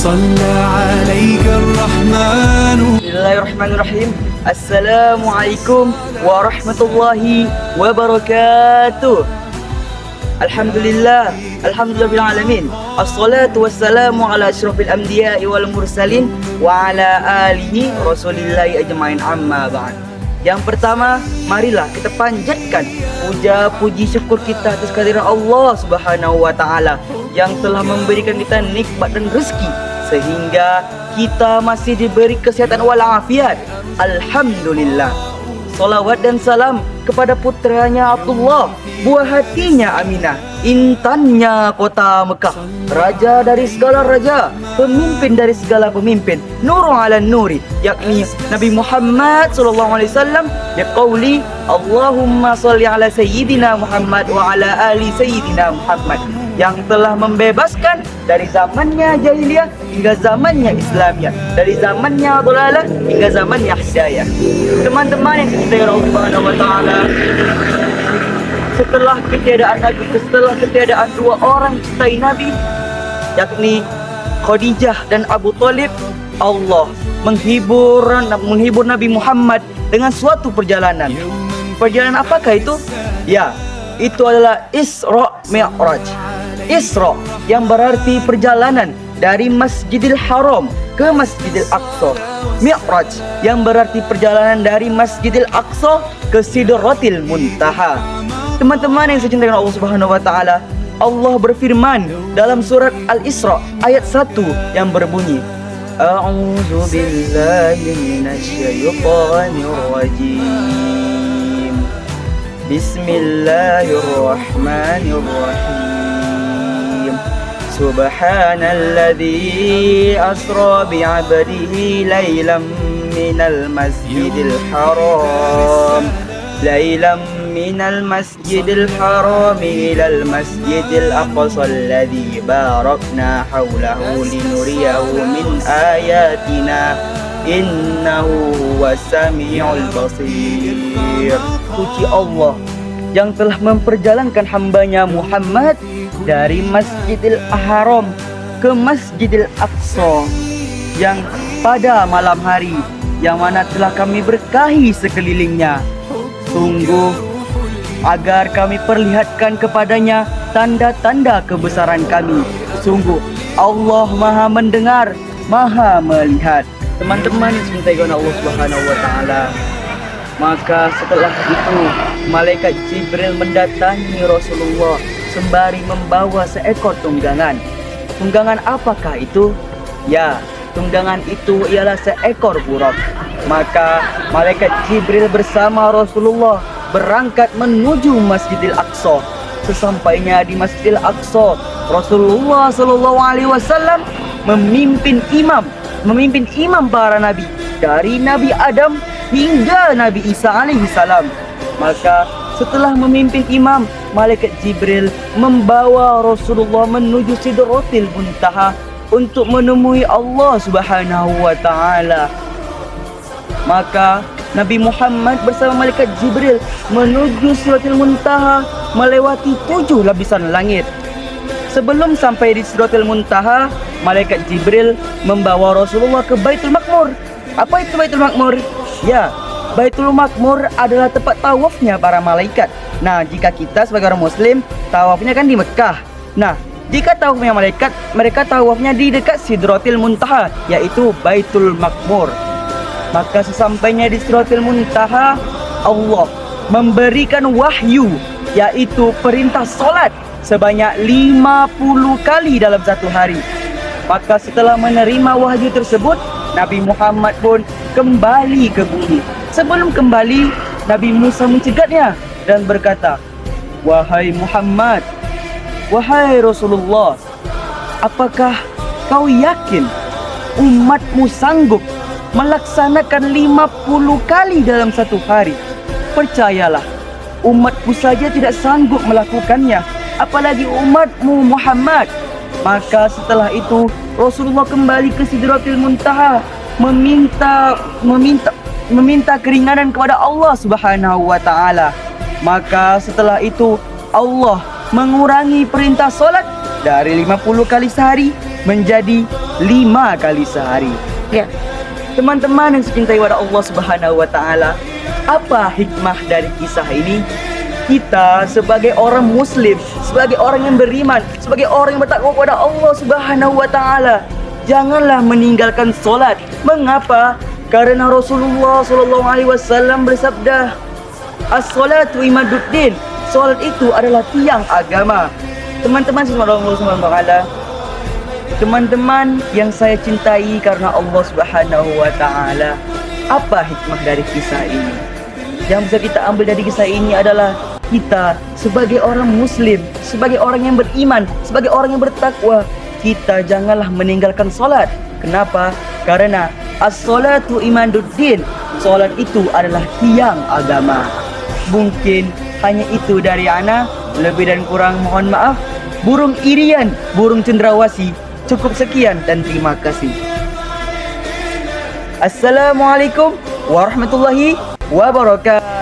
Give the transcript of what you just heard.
صلى عليك الرحمن. Bismillahirrahmanirrahim. Assalamualaikum warahmatullahi wabarakatuh. Alhamdulillah, alhamdulillahil alamin. Assalatu wassalamu ala asyrafil anbiya'i wal mursalin wa ala alihi rasulillahi ajmain, amma ba'd. Yang pertama, marilah kita panjatkan puja puji syukur kita atas kehadiran Allah Subhanahu wa taala yang telah memberikan kita nikmat dan rezeki sehingga kita masih diberi kesehatan walafiat. Alhamdulillah. Salawat dan salam kepada putranya Abdullah, buah hatinya Aminah, intannya kota Mekah, raja dari segala raja, pemimpin dari segala pemimpin, nurun ala nuri, yakni Nabi Muhammad sallallahu alaihi wasallam, biqauli Allahumma shalli ala sayyidina Muhammad wa ala ali sayyidina Muhammad, yang telah membebaskan dari zamannya jahiliyah hingga zamannya Islamiyah, dari zamannya dhalalah hingga zamannya hidayah. Teman-teman yang dicintai Allah Subhanahu wa taala, setelah ketiadaan Nabi, setelah ketiadaan dua orang cintai Nabi, yakni Khadijah dan Abu Thalib, Allah menghibur Nabi Muhammad dengan suatu perjalanan. Perjalanan apakah itu? Ya, itu adalah Isra Mi'raj. Isra yang berarti perjalanan dari Masjidil Haram ke Masjidil Aqsa. Mi'raj yang berarti perjalanan dari Masjidil Aqsa ke Sidratil Muntaha. Teman-teman yang saya cintai Allah Subhanahu wa taala, Allah berfirman dalam surat Al-Isra ayat 1 yang berbunyi, A'udzu billahi minasyaitonir rajim. Bismillahirrahmanirrahim. Subhanalladzi asra bi'abdihi laylan minal masjidil haram ilal masjidil aqsa alladzi barakna hawlahu linuriyahu min ayatina innahu huwas samiul basir. Puji Allah yang telah memperjalankan hambanya Muhammad dari Masjidil Haram ke Masjidil Aqsa yang pada malam hari yang mana telah kami berkahi sekelilingnya. Sungguh agar kami perlihatkan kepadanya tanda-tanda kebesaran kami. Sungguh Allah Maha mendengar, Maha melihat. Teman-teman yang dicintai Allah Subhanahu wa taala, maka setelah itu malaikat Jibril mendatangi Rasulullah sembari membawa seekor tunggangan. Tunggangan apakah itu? Ya, tunggangan itu ialah seekor burak. Maka malaikat Jibril bersama Rasulullah berangkat menuju Masjidil Aqsa. Sesampainya di Masjidil Aqsa, Rasulullah sallallahu alaihi wasallam memimpin imam para nabi dari Nabi Adam hingga Nabi Isa alaihi salam. Maka setelah memimpin imam, malaikat Jibril membawa Rasulullah menuju Sidratil Muntaha untuk menemui Allah Subhanahu wa taala. Maka Nabi Muhammad bersama malaikat Jibril menuju Sidratil Muntaha melewati 7 lapisan langit. Sebelum sampai di Sidratil Muntaha, malaikat Jibril membawa Rasulullah ke Baitul Maqmur. Apa itu Baitul Maqmur? Ya, Baitul Maqmur adalah tempat tawafnya para malaikat. Nah, jika kita sebagai orang muslim, tawafnya kan di Mekah. Nah, jika tawafnya malaikat, mereka tawafnya di dekat Sidratil Muntaha, yaitu Baitul Maqmur. Maka sesampainya di Sidratil Muntaha, Allah memberikan wahyu, yaitu perintah solat sebanyak 50 kali dalam satu hari. Maka setelah menerima wahyu tersebut, Nabi Muhammad pun kembali ke bumi. Sebelum kembali, Nabi Musa mencegatnya dan berkata, "Wahai Muhammad, wahai Rasulullah, apakah kau yakin umatmu sanggup melaksanakan 50 kali dalam satu hari? Percayalah, umatku saja tidak sanggup melakukannya, apalagi umatmu Muhammad." Maka setelah itu Rasulullah kembali ke Sidratil Muntaha meminta keringanan kepada Allah Subhanahu wa taala. Maka setelah itu Allah mengurangi perintah solat dari 50 kali sehari menjadi 5 kali sehari. Ya, teman-teman yang dicintai oleh Allah Subhanahu wa taala, apa hikmah dari kisah ini? Kita sebagai orang muslim, sebagai orang yang beriman, sebagai orang yang bertakwa kepada Allah Subhanahu wa taala, janganlah meninggalkan solat. Mengapa? Karena Rasulullah sallallahu alaihi wasallam bersabda, "As-salatu imaduddin." Salat itu adalah tiang agama. Teman-teman Allah Subhanahu wa taala, teman-teman yang saya cintai karena Allah Subhanahu wa taala, apa hikmah dari kisah ini? Yang bisa kita ambil dari kisah ini adalah kita sebagai orang muslim, sebagai orang yang beriman, sebagai orang yang bertakwa, kita janganlah meninggalkan solat. Kenapa? Karena as-salatu imaduddin. Solat itu adalah tiang agama. Mungkin hanya itu dari ana. Lebih dan kurang mohon maaf. Burung irian, burung cendrawasih. Cukup sekian dan terima kasih. Assalamualaikum warahmatullahi wabarakatuh.